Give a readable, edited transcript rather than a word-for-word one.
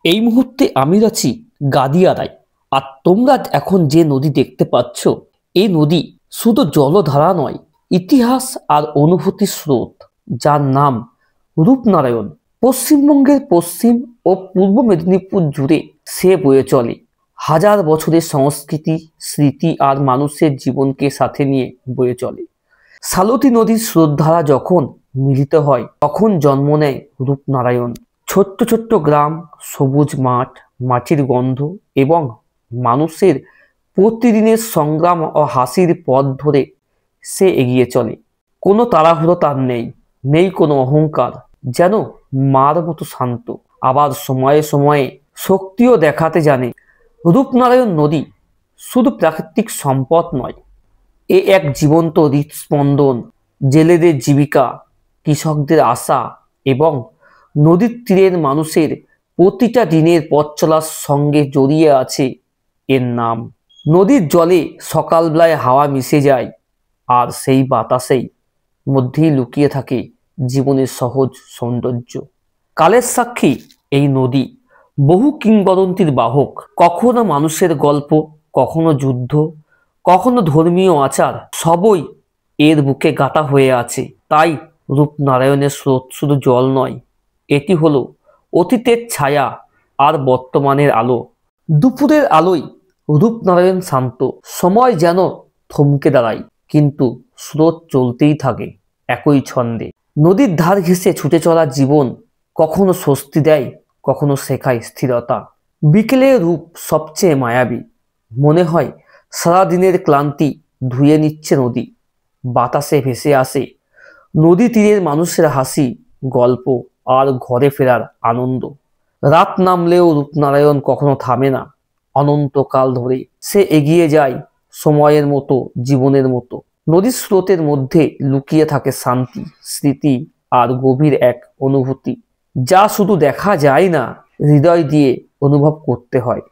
এই মুহূর্তে আমি আছি গাদিয়ারায়। আর তোমরা এখন যে নদী দেখতে পাচ্ছ, এই নদী শুধু জলধারা নয়, ইতিহাস আর অনুভূতির স্রোত, যার নাম রূপনারায়ণ। পশ্চিমবঙ্গের পশ্চিম ও পূর্ব মেদিনীপুর জুড়ে সে বয়ে চলে। হাজার বছরের সংস্কৃতি, স্মৃতি আর মানুষের জীবনকে সাথে নিয়ে বয়ে চলে। সালতী নদীর স্রোতধারা যখন মিলিত হয়, তখন জন্ম নেয় রূপনারায়ণ। ছোট্ট ছোট্ট গ্রাম, সবুজ মাঠ, মাটির গন্ধ এবং মানুষের প্রতিদিনের সংগ্রাম ও হাসির পথ ধরে সে এগিয়ে চলে। কোনো তাড়াহুড়ো তার নেই, নেই কোনো অহংকার, যেন মার মতো শান্ত। আবার সময়ে সময়ে শক্তিও দেখাতে জানে। রূপনারায়ণ নদী শুধু প্রাকৃতিক সম্পদ নয়, এ এক জীবন্ত হৃদস্পন্দন, জেলেদের জীবিকা, কৃষকদের আশা এবং নদীর তীরের মানুষের প্রতিটা দিনের পথ চলার সঙ্গে জড়িয়ে আছে এর নাম। নদীর জলে সকালবেলায় হাওয়া মিশে যায়, আর সেই বাতাসেই মধ্যেই লুকিয়ে থাকে জীবনের সহজ সৌন্দর্য। কালের সাক্ষী এই নদী, বহু কিংবদন্তির বাহক। কখনো মানুষের গল্প, কখনো যুদ্ধ, কখনো ধর্মীয় আচার, সবই এর বুকে গাঁথা হয়ে আছে। তাই রূপনারায়ণের স্রোত শুধু জল নয়, এটি হলো অতীতের ছায়া আর বর্তমানের আলো। দুপুরের আলোয় রূপনারায়ণ শান্ত, সময় যেন থমকে দাঁড়ায়, কিন্তু স্রোত চলতেই থাকে একই ছন্দে। নদীর ধার ঘেঁষে ছুটে চলা জীবন কখনো স্বস্তি দেয়, কখনো শেখায় স্থিরতা। বিকেলের রূপ সবচেয়ে মায়াবী। মনে হয় সারাদিনের ক্লান্তি ধুয়ে নিচ্ছে নদী। বাতাসে ভেসে আসে নদী তীরের মানুষের হাসি, গল্প আর ঘরে ফেরার আনন্দ। রাত নামলেও রূপনারায়ণ কখনো থামে না। অনন্তকাল ধরে সে এগিয়ে যায়, সময়ের মতো, জীবনের মতো। নদীর স্রোতের মধ্যে লুকিয়ে থাকে শান্তি, স্মৃতি আর গভীর এক অনুভূতি, যা শুধু দেখা যায় না, হৃদয় দিয়ে অনুভব করতে হয়।